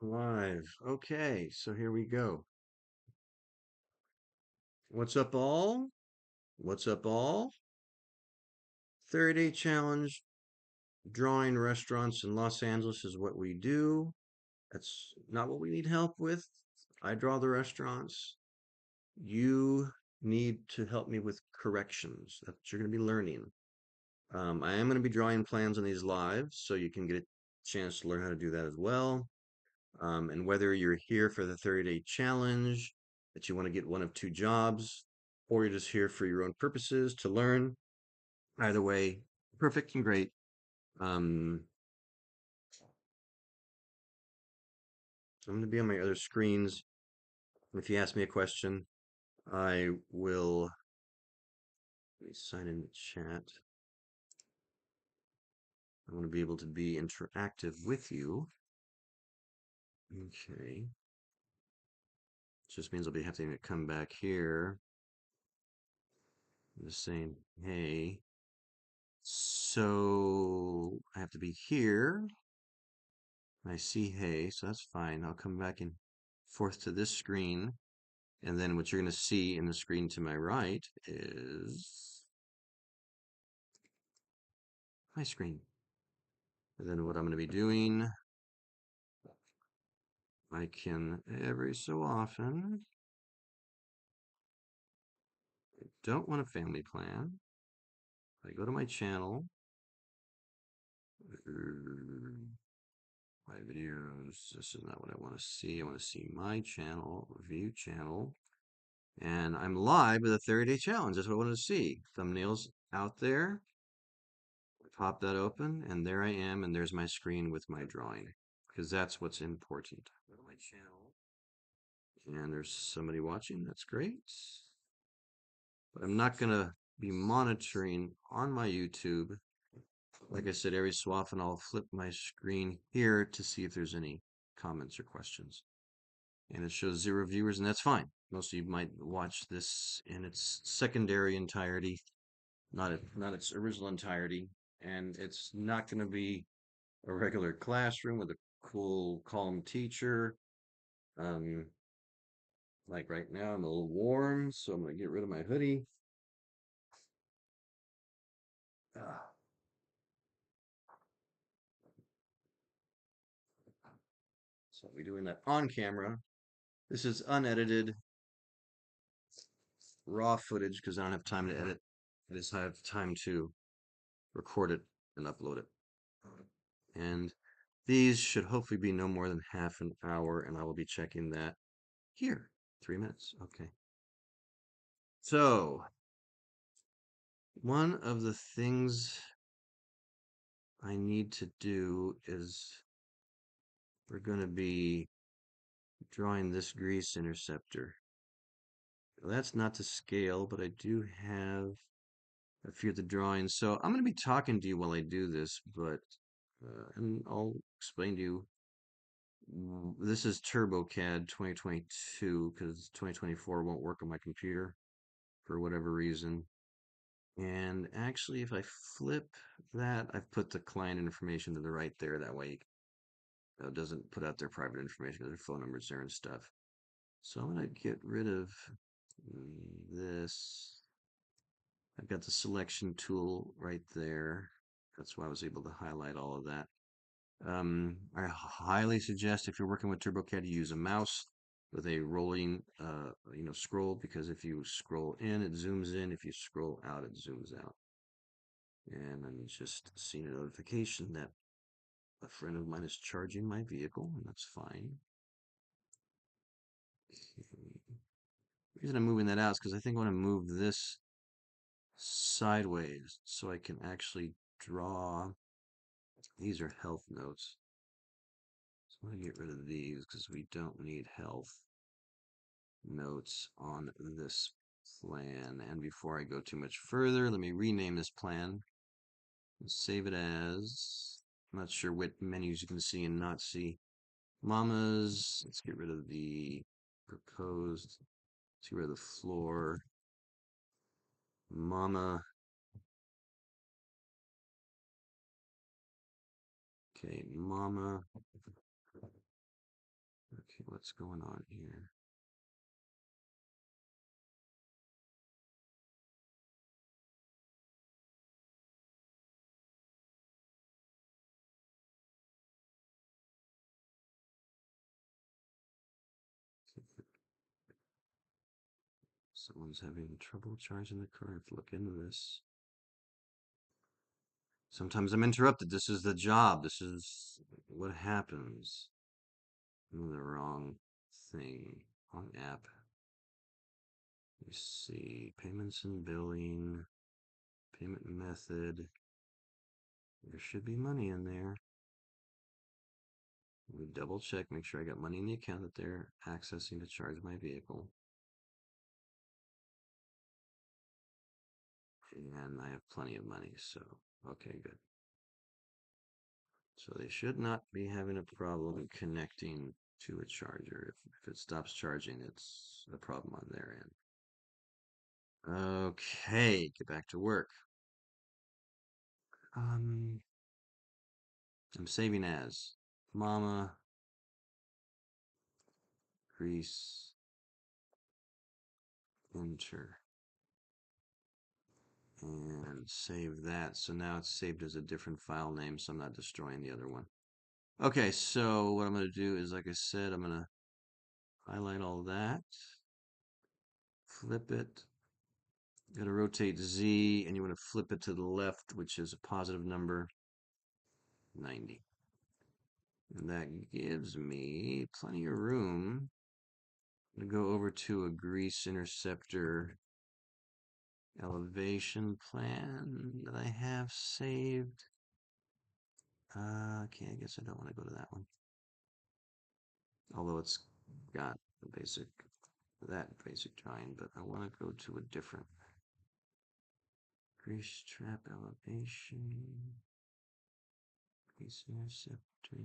Live. Okay, so here we go. What's up, all? What's up, all? 30-day challenge. Drawing restaurants in Los Angeles is what we do. That's not what we need help with. I draw the restaurants. You need to help me with corrections. That's what you're going to be learning. I am going to be drawing plans on these live, so you can get a chance to learn how to do that as well. And whether you're here for the 30-day challenge, that you want to get one of two jobs, or you're just here for your own purposes to learn, either way, perfect and great. Um, I'm going to be on my other screens. If you ask me a question, I will let me sign in the chat. I want to be able to be interactive with you. Okay. Just means I'll be having to come back here. Just saying, hey. So I have to be here. I see hey, so that's fine. I'll come back and forth to this screen. And then what you're going to see in the screen to my right is my screen. And then what I'm going to be doing, I can every so often, I don't want a family plan. I go to my channel, my videos, this is not what I want to see. I want to see my channel, view channel. And I'm live with a 30-day challenge. That's what I want to see. Thumbnails out there. Pop that open, and there I am, and there's my screen with my drawing, because that's what's important. Go to my channel, and there's somebody watching. That's great. But I'm not going to be monitoring on my YouTube. Like I said, every so often I'll flip my screen here to see if there's any comments or questions. And it shows 0 viewers, and that's fine. Most of you might watch this in its secondary entirety, not its original entirety, and it's not going to be a regular classroom with a cool, calm teacher. Um, like right now, I'm a little warm, so I'm going to get rid of my hoodie. Ah, so I'll be doing that on camera. This is unedited, raw footage because I don't have time to edit. I just have time to record it and upload it. And these should hopefully be no more than half an hour, and I will be checking that here. 3 minutes. Okay. So, one of the things I need to do is we're going to be drawing this Grease Interceptor. That's not to scale, but I do have a few of the drawings. So I'm going to be talking to you while I do this, but and I'll explain to you. This is TurboCAD 2022 because 2024 won't work on my computer for whatever reason. And actually, if I flip that, I've put the client information to the right there. That way it doesn't put out their private information because their phone numbers there and stuff. So I'm going to get rid of this. I've got the selection tool right there. That's why I was able to highlight all of that. I highly suggest if you're working with TurboCAD, you use a mouse with a rolling, scroll, because if you scroll in, it zooms in. If you scroll out, it zooms out. And I'm just seeing a notification that a friend of mine is charging my vehicle, and that's fine. Okay. The reason I'm moving that out is because I think I want to move this sideways so I can actually draw. These are health notes. So I'm going to get rid of these because we don't need health notes on this plan. And before I go too much further, let me rename this plan and save it as, I'm not sure what menus you can see and not see. Mamas, let's get rid of the proposed, let's get rid of the floor. Mama, okay, mama, what's going on here. Someone's having trouble charging the car. I have to look into this. Sometimes I'm interrupted. This is the job. This is what happens. I'm the wrong thing. Wrong app. Let me see. Payments and billing. Payment method. There should be money in there. Let me double check, make sure I got money in the account that they're accessing to charge my vehicle. And I have plenty of money, so okay, good. So they should not be having a problem connecting to a charger. If it stops charging, it's a problem on their end. Okay, get back to work. Um, I'm saving as Mama Grease Enter and save that. So now it's saved as a different file name, so I'm not destroying the other one. Okay, so what I'm going to do is, like I said, I'm going to highlight all that, flip it. You got to rotate Z, and you want to flip it to the left, which is a positive number, 90. And that gives me plenty of room to go over to a Grease Interceptor elevation plan that I have saved. Okay, I guess I don't want to go to that one. Although it's got that basic drawing, but I want to go to a different Grease trap elevation. Grease interceptor.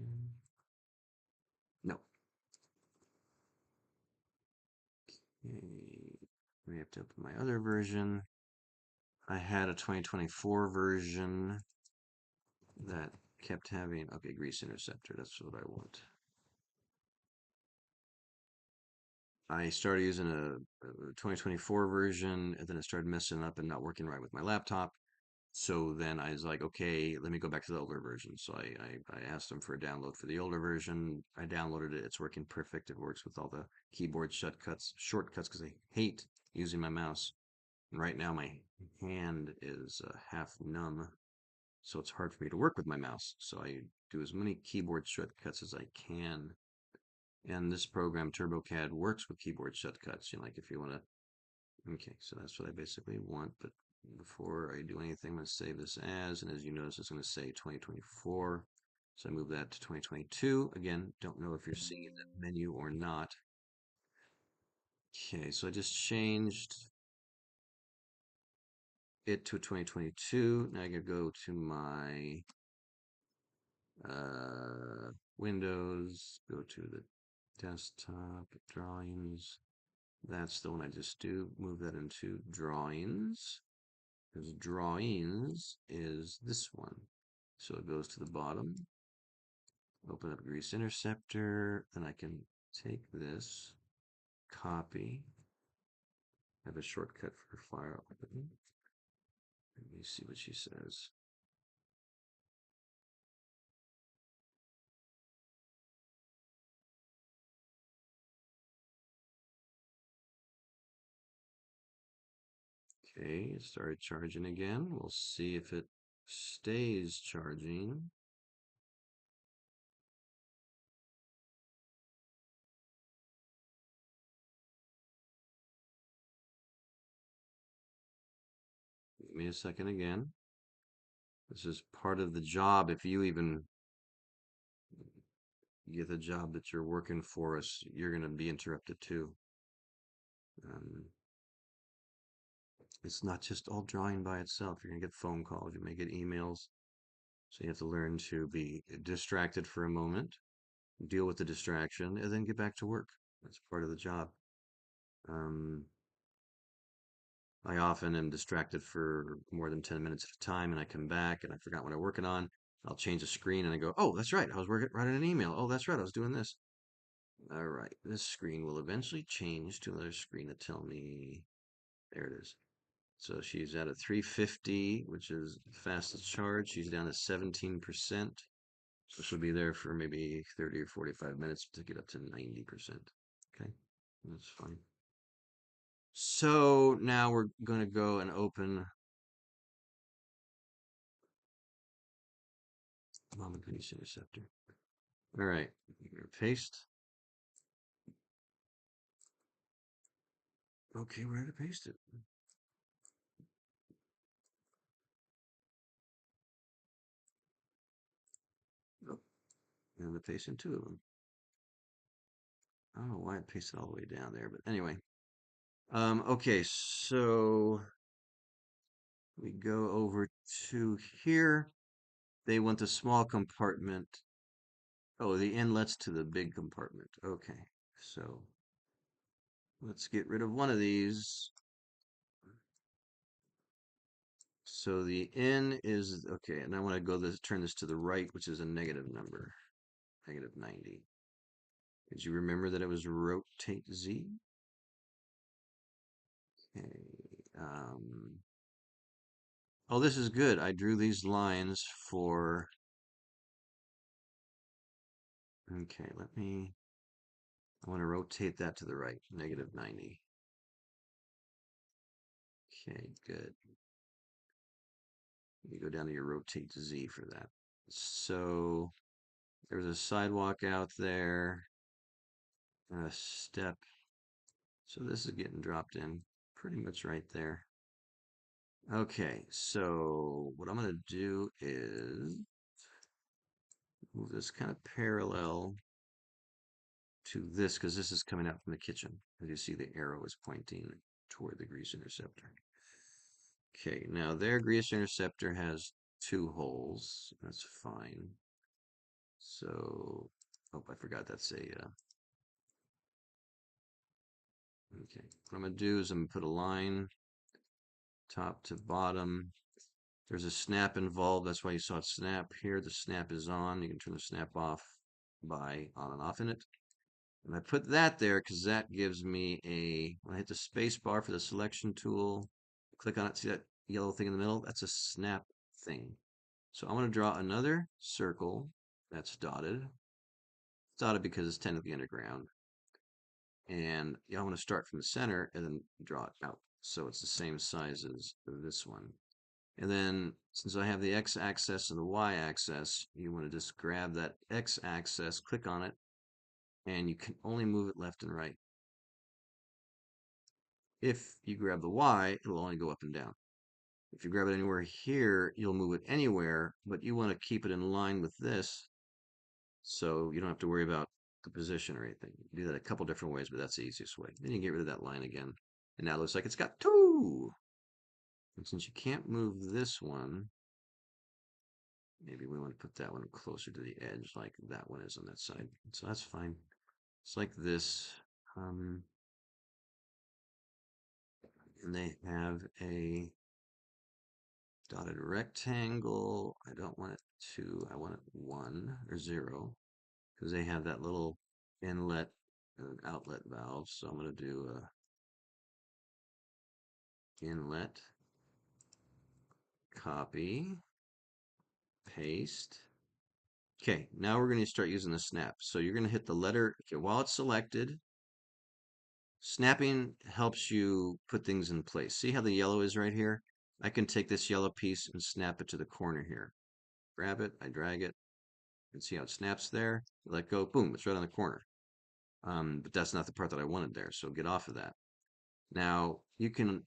No. Okay. We have to open my other version. I had a 2024 version that kept having, okay, Grease Interceptor, that's what I want. I started using a 2024 version, and then it started messing up and not working right with my laptop. So then I was like, okay, let me go back to the older version. So I asked them for a download for the older version. I downloaded it. It's working perfect. It works with all the keyboard shortcuts, because I hate using my mouse. And right now my hand is half numb, so it's hard for me to work with my mouse. So I do as many keyboard shortcuts as I can. And this program, TurboCAD, works with keyboard shortcuts. You know, like if you want to. Okay, so that's what I basically want. But before I do anything, I'm going to save this as, and as you notice, it's going to say 2024. So I move that to 2022. Again, don't know if you're seeing that menu or not. Okay, so I just changed it to 2022. Now I can go to my Windows, go to the desktop, drawings. That's the one I just do. Move that into drawings. Because drawings is this one. So it goes to the bottom. Open up Grease Interceptor. Then I can take this, copy. Have a shortcut for file. Let me see what she says. Okay, it started charging again. We'll see if it stays charging. Give me a second again. This is part of the job. If you even get the job that you're working for us, you're going to be interrupted too. Um, it's not just all drawing by itself. You're going to get phone calls, you may get emails. So you have to learn to be distracted for a moment, deal with the distraction, and then get back to work. That's part of the job. Um, I often am distracted for more than 10 minutes at a time, and I come back and I forgot what I'm working on. I'll change the screen and I go, oh, that's right. I was writing an email. Oh, that's right. I was doing this. All right, this screen will eventually change to another screen to tell me. There it is. So she's at a 350, which is fastest charge. She's down to 17%. So she'll be there for maybe 30 or 45 minutes to get up to 90%. Okay, that's fine. So now we're going to go and open Mama Grease Interceptor. All right, paste. Okay, where to paste it? Oh, and the paste in two of them. I don't know why it pasted all the way down there, but anyway. Okay, so we go over to here. They want the small compartment. Oh, the inlets to the big compartment. Okay, so let's get rid of one of these. So the in is okay, and I want to go this turn this to the right, which is a negative number, negative 90. Did you remember that it was rotate Z? Okay. Oh, this is good. I drew these lines for. Okay, I want to rotate that to the right, negative 90. Okay, good. You go down to your rotate Z for that. So there's a sidewalk out there, and a step. So this is getting dropped in pretty much right there. Okay, so what I'm going to do is move this kind of parallel to this because this is coming out from the kitchen. As you see, the arrow is pointing toward the Grease Interceptor. Okay, now their Grease Interceptor has two holes. That's fine. So, oh, I forgot that's a, okay. What I'm going to do is I'm going to put a line top to bottom. There's a snap involved. That's why you saw it snap here. The snap is on. You can turn the snap off by on and off in it. And I put that there because that gives me when I hit the space bar for the selection tool, click on it, see that yellow thing in the middle? That's a snap thing. So I'm going to draw another circle that's dotted. It's dotted because it's technically underground. And I want to start from the center and then draw it out. So it's the same size as this one. And then since I have the x-axis and the y-axis, you want to just grab that x-axis, click on it, and you can only move it left and right. If you grab the Y, it'll only go up and down. If you grab it anywhere here, you'll move it anywhere, but you want to keep it in line with this so you don't have to worry about the position or anything. You can do that a couple different ways, but that's the easiest way. Then you get rid of that line again. And now it looks like it's got two. And since you can't move this one, maybe we want to put that one closer to the edge like that one is on that side. So that's fine. It's like this. And they have a dotted rectangle. I don't want it two. I want it 1 or 0 because they have that little inlet and outlet valve. So I'm going to do a inlet, copy, paste. Okay, now we're going to start using the snap. So you're going to hit the letter, okay, while it's selected, snapping helps you put things in place. See how the yellow is right here? I can take this yellow piece and snap it to the corner here. Grab it, I drag it, and see how it snaps there. Let go, boom, it's right on the corner. But that's not the part that I wanted there, so get off of that. Now, you can,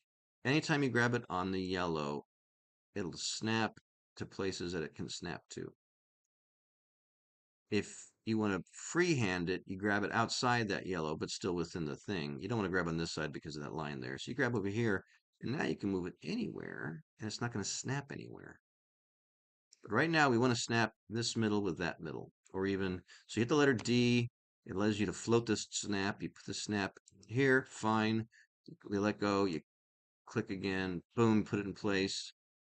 anytime you grab it on the yellow, it'll snap to places that it can snap to. If you want to freehand it, you grab it outside that yellow, but still within the thing. You don't want to grab on this side because of that line there. So you grab over here, and now you can move it anywhere, and it's not going to snap anywhere. But right now, we want to snap this middle with that middle, or even, so you hit the letter D, it allows you to float this snap. You put the snap here, fine. You let go, you click again, boom, put it in place.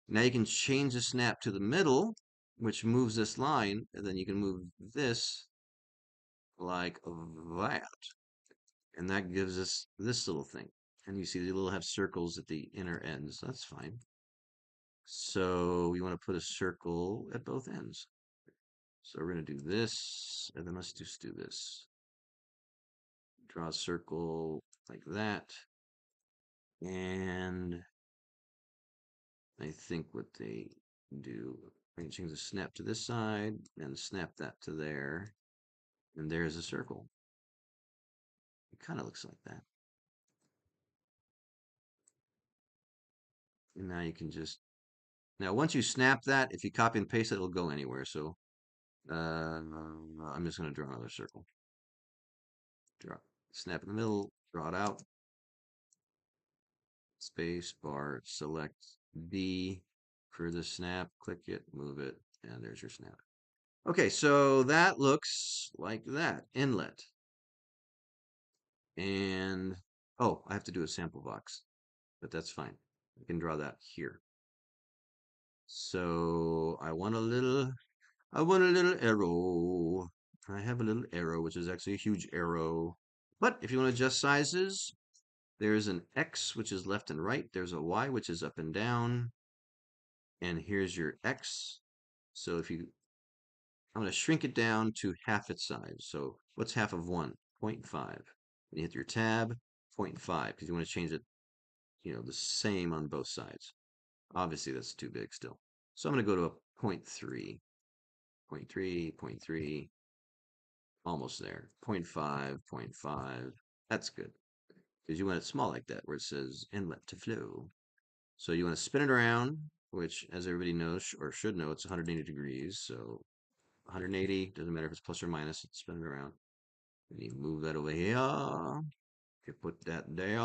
Now you can change the snap to the middle, which moves this line, and then you can move this like that. And that gives us this little thing. And you see they little have circles at the inner ends. That's fine. So we want to put a circle at both ends. So we're going to do this, and then let's just do this. Draw a circle like that. And I think what they do, we're going to change the snap to this side and snap that to there. And there's a circle. It kind of looks like that. And now you can just, now once you snap that, if you copy and paste it, it'll go anywhere. So I'm just going to draw another circle. Draw, snap in the middle, draw it out. Space bar, select B for the snap, click it, move it, and there's your snap. Okay, so that looks like that, inlet. And, oh, I have to do a sample box, but that's fine. I can draw that here. So I want a little arrow. I have a little arrow, which is actually a huge arrow. But if you want to adjust sizes, there's an X, which is left and right. There's a Y, which is up and down. And here's your X. So if you, I'm going to shrink it down to half its size. So what's half of 1? 0.5. You hit your tab, 0.5, because you want to change it, the same on both sides. Obviously, that's too big still. So I'm going to go to a 0.3, 0.3, 0.3, almost there. 0.5, 0.5. That's good, because you want it small like that, where it says inlet to flow. So you want to spin it around, which, as everybody knows or should know, it's 180 degrees. So 180, doesn't matter if it's plus or minus, it's spinning around. And you move that over here. You put that there.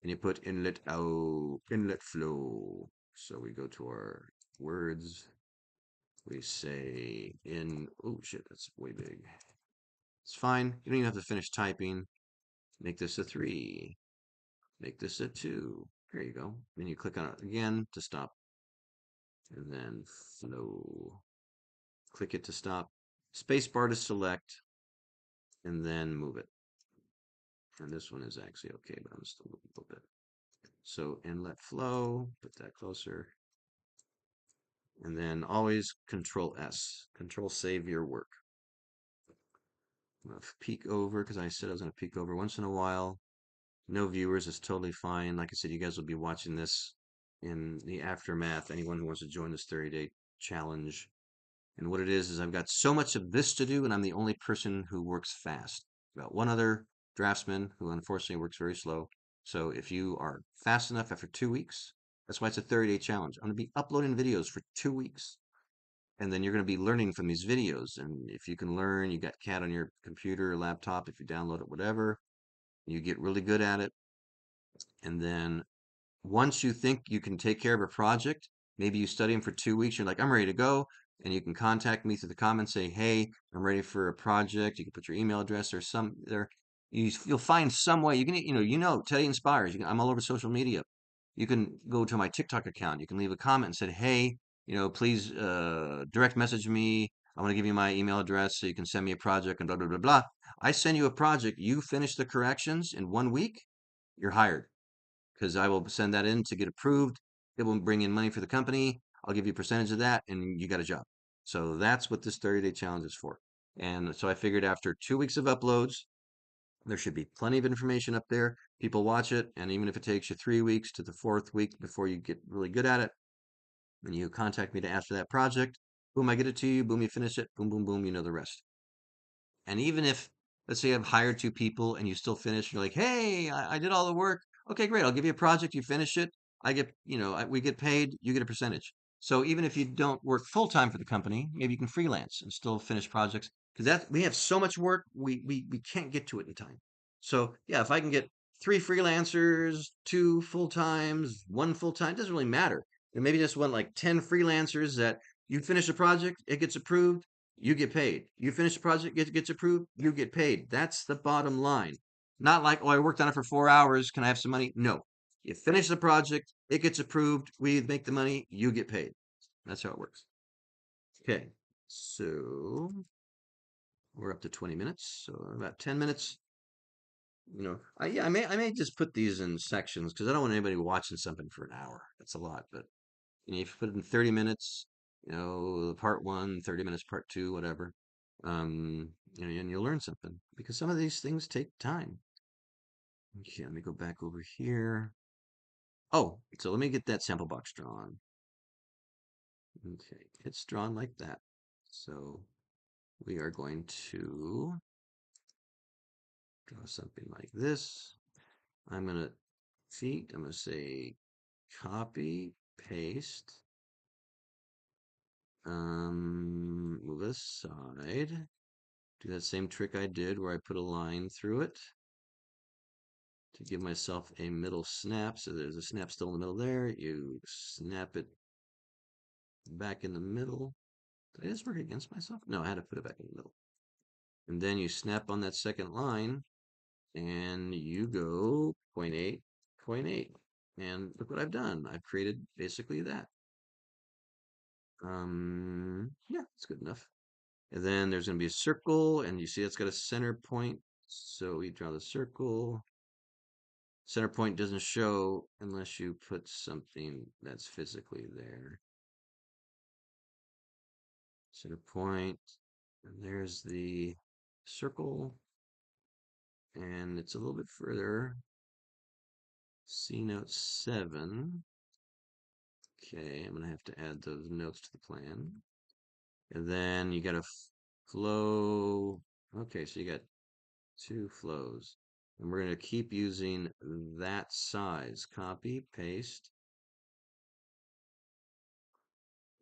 And you put inlet out, inlet flow. So we go to our words. We say oh shit, that's way big. It's fine. You don't even have to finish typing. Make this a 3. Make this a 2. There you go. Then you click on it again to stop. And then flow. Click it to stop. Space bar to select. And then move it. And this one is actually okay, but I'm still moving a little bit. So inlet flow, put that closer. And then always Control S. Control save your work. I'm going to peek over because I said I was going to peek over once in a while. No viewers is totally fine. Like I said, you guys will be watching this in the aftermath. Anyone who wants to join this 30-day challenge. And what it is I've got so much of this to do, and I'm the only person who works fast. Got one other draftsman who unfortunately works very slow. So if you are fast enough after 2 weeks, that's why it's a 30-day challenge. I'm going to be uploading videos for 2 weeks. And then you're going to be learning from these videos. And if you can learn, you got CAD on your computer or laptop, if you download it, whatever, you get really good at it. And then once you think you can take care of a project, maybe you study them for 2 weeks, you're like, I'm ready to go. And you can contact me through the comments, say, hey, I'm ready for a project. You can put your email address or some there. You'll find some way. You can, Teddy Inspires. I'm all over social media. You can go to my TikTok account. You can leave a comment and say, hey, please direct message me. I want to give you my email address so you can send me a project and blah, blah, blah, blah. I send you a project. You finish the corrections in 1 week, you're hired because I will send that in to get approved. It will bring in money for the company. I'll give you a percentage of that, and you got a job. So that's what this 30-day challenge is for. And so I figured after 2 weeks of uploads, there should be plenty of information up there. People watch it, and even if it takes you 3 weeks to the 4th week before you get really good at it, and you contact me to ask for that project, boom, I get it to you. Boom, you finish it. Boom, boom, boom, you know the rest. And even if, let's say, I've hired 2 people and you still finish, you're like, hey, I did all the work. Okay, great. I'll give you a project. You finish it. I get, we get paid. You get a percentage. So even if you don't work full time for the company, maybe you can freelance and still finish projects because that we have so much work, we can't get to it in time. So yeah, if I can get 3 freelancers, 2 full times, 1 full time, doesn't really matter. And maybe just want like 10 freelancers that you finish a project, it gets approved, you get paid. You finish a project, it gets approved, you get paid. That's the bottom line. Not like, oh, I worked on it for 4 hours. Can I have some money? No. You finish the project, it gets approved, we make the money, you get paid. That's how it works. Okay. So We're up to 20 minutes, so about 10 minutes. Yeah, I may just put these in sections because I don't want anybody watching something for an hour. That's a lot, but if you put it in 30 minutes, part one, 30 minutes, part two, whatever, and you'll learn something because some of these things take time. Okay, let me go back over here. Oh, so let me get that sample box drawn. Okay, it's drawn like that. So we are going to draw something like this. I'm going to say copy, paste, move aside. Do that same trick I did where I put a line through it to give myself a middle snap. So there's a snap still in the middle there. You snap it back in the middle. Did I just work against myself? No, I had to put it back in the middle. And then you snap on that second line and you go 0.8, 0.8. And look what I've done. I've created basically that. Yeah, it's good enough. And then there's going to be a circle, and you see it's got a center point. So we draw the circle. Center point doesn't show unless you put something that's physically there. Center point, and there's the circle, and it's a little bit further. C note 7. Okay, I'm gonna have to add those notes to the plan. And then you got a flow. Okay, so you got two flows. And we're going to keep using that size. Copy, paste.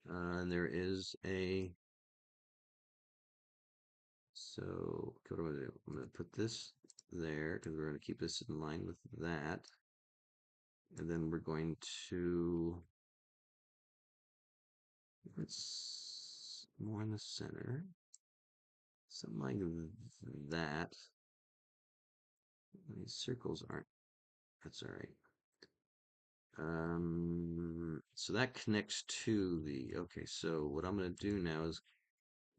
And there is so what I'm going to do? I'm going to put this there because we're going to keep this in line with that. And then we're going to, it's more in the center. Something like that. These circles aren't, that's all right. So that connects to the, okay, so what I'm going to do now is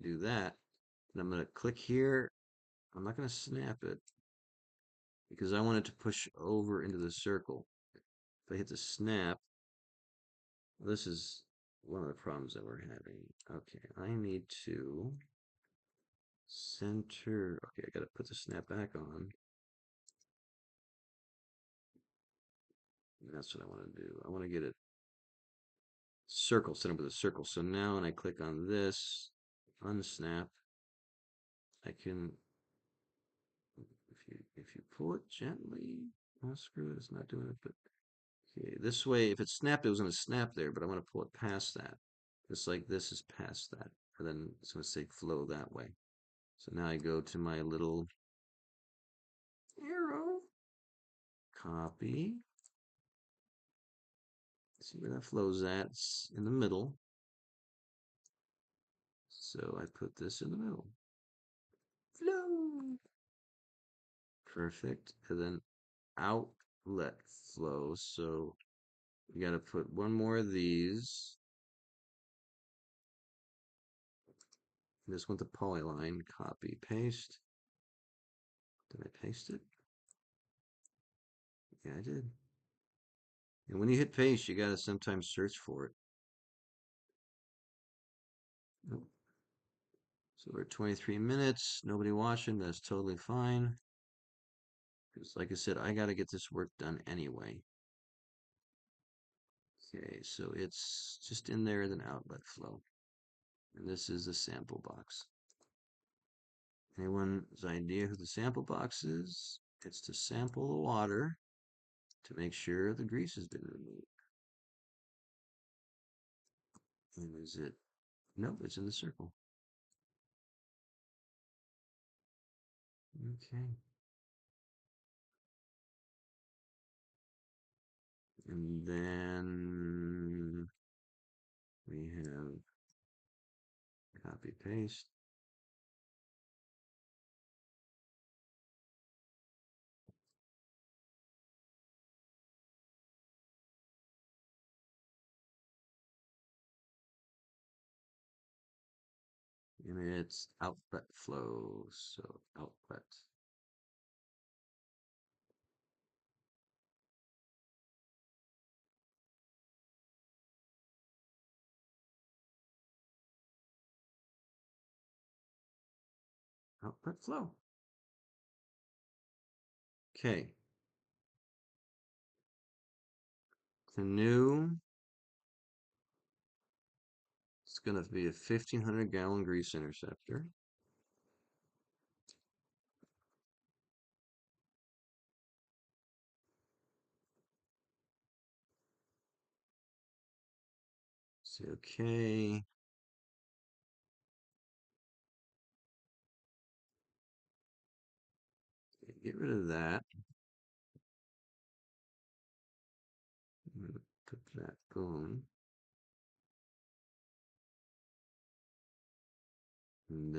do that. And I'm going to click here. I'm not going to snap it because I want it to push over into the circle. If I hit the snap, this is one of the problems that we're having. Okay, I need to center. Okay, I got to put the snap back on. And that's what I want to do. I want to get it circle, set up with a circle. So now when I click on this, unsnap, I can, if you pull it gently, oh screw it, it's not doing it, but okay, this way, if it snapped, it was going to snap there, but I want to pull it past that. Just like this is past that. And then it's going to say flow that way. So now I go to my little arrow, copy. See where that flows at? It's in the middle. So I put this in the middle. Flow. Perfect. And then outlet flow. So we got to put one more of these. This one, the polyline, copy, paste. Did I paste it? Yeah, I did. And when you hit paste, you got to sometimes search for it. Nope. So we're at 23 minutes. Nobody watching. That's totally fine. Because like I said, I got to get this work done anyway. Okay, so it's just in there as an outlet flow. And this is the sample box. Anyone's idea who the sample box is? It's to sample the water to make sure the grease has been removed. And is it? Nope, it's in the circle. Okay. And then we have copy paste. and it's outlet flow. So outlet flow. Okay. Canoe. It's going to be a 1,500-gallon Grease Interceptor. Say okay. Get rid of that. I'm going to put that, boom. And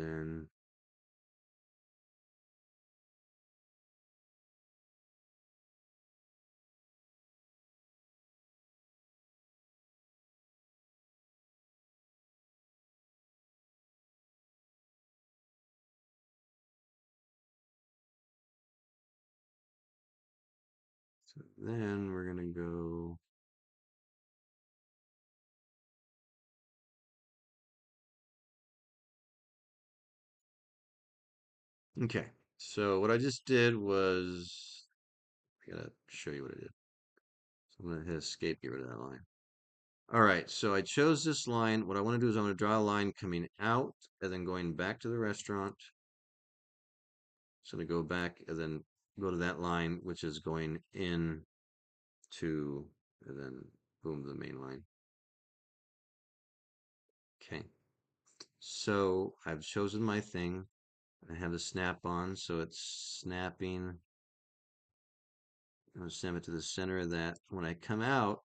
then we're going to go. Okay. So what I just did was, I gotta show you what I did. So I'm going to hit escape, get rid of that line. All right, so I chose this line. What I want to do is I'm going to draw a line coming out and then going back to the restaurant. So to go back and then go to that line, which is going in to, and then boom, the main line. Okay. So I've chosen my thing. I have the snap on, so it's snapping. I'm going to snap it to the center of that. When I come out,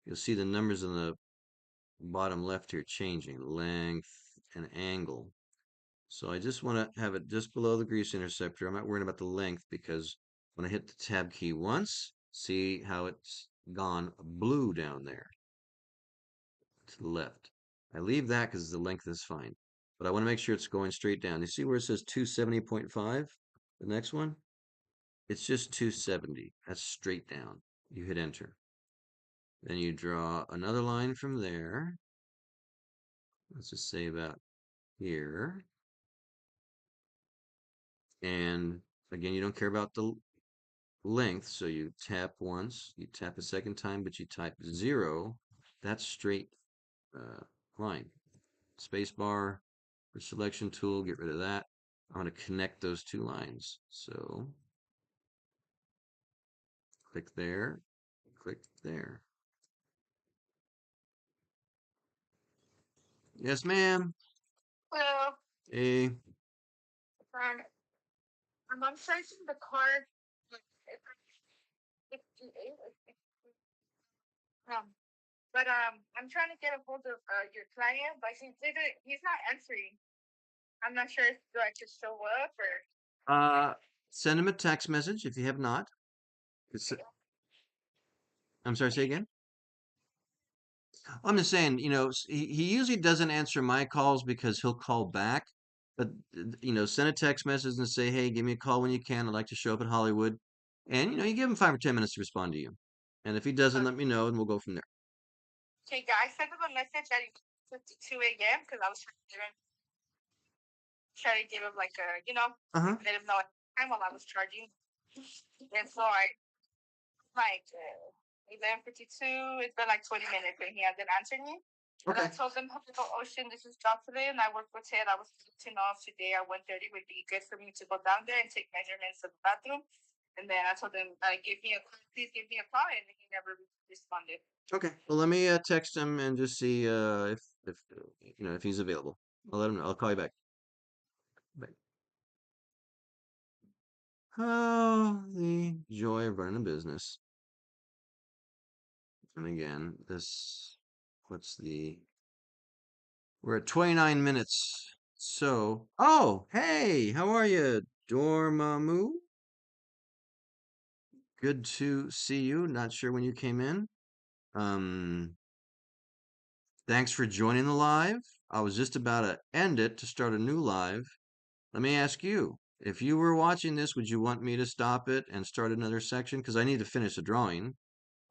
you'll see the numbers in the bottom left here changing, length and angle. So I just want to have it just below the Grease Interceptor. I'm not worrying about the length because when I hit the tab key once, see how it's gone blue down there to the left. I leave that because the length is fine. But I want to make sure it's going straight down. You see where it says 270.5? The next one? It's just 270. That's straight down. You hit enter. Then you draw another line from there. Let's just say about here. And again, you don't care about the length, so you tap once, you tap a second time, but you type 0. That's straight line. Space bar or selection tool, get rid of that. I want to connect those two lines. So click there, click there. Yes, ma'am. Hello. Hey. I'm searching the card. It's 58. Um, but I'm trying to get a hold of your client, but he's not answering. I'm not sure if do I just show up or send him a text message if you have not. I'm sorry, say again. I'm just saying, he usually doesn't answer my calls because he'll call back. But send a text message and say, "Hey, give me a call when you can. I'd like to show up at Hollywood." And you give him 5 or 10 minutes to respond to you. And if he doesn't, let me know, and we'll go from there. Okay, guys, send him a message at 52 a.m. because I was trying to give him like a, let him know at the time while I was charging. And so I like 11:52. It's been like 20 minutes and he hasn't answered me. And I told him, "Hello, Ocean, this is Jocelyn. I work with Ted. I was to know if today at 1:30 would be good for me to go down there and take measurements of the bathroom." And then I told him, please give me a call, and he never responded. Okay. Well, let me text him and just see if he's available. I'll let him know. I'll call you back. Bye. Oh, the joy of running a business. And again, we're at 29 minutes. So, oh, hey, how are you, Dormammu? Good to see you. Not sure when you came in. Um, Thanks for joining the live. I was just about to end it to start a new live. Let me ask you, if you were watching this, would you want me to stop it and start another section? Because I need to finish the drawing.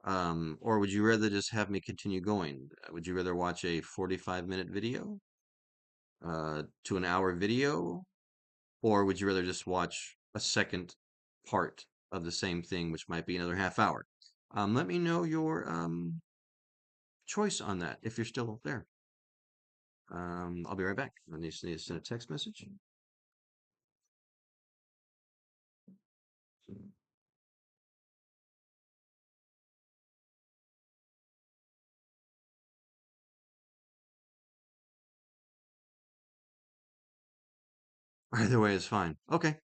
Or would you rather just have me continue going? Would you rather watch a 45-minute video, to an hour video? Or would you rather just watch a second part of the same thing, which might be another half hour? Let me know your choice on that if you're still there. I'll be right back. I need to send a text message. Either way is fine. Okay.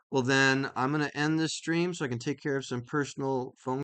Well, then I'm going to end this stream so I can take care of some personal phone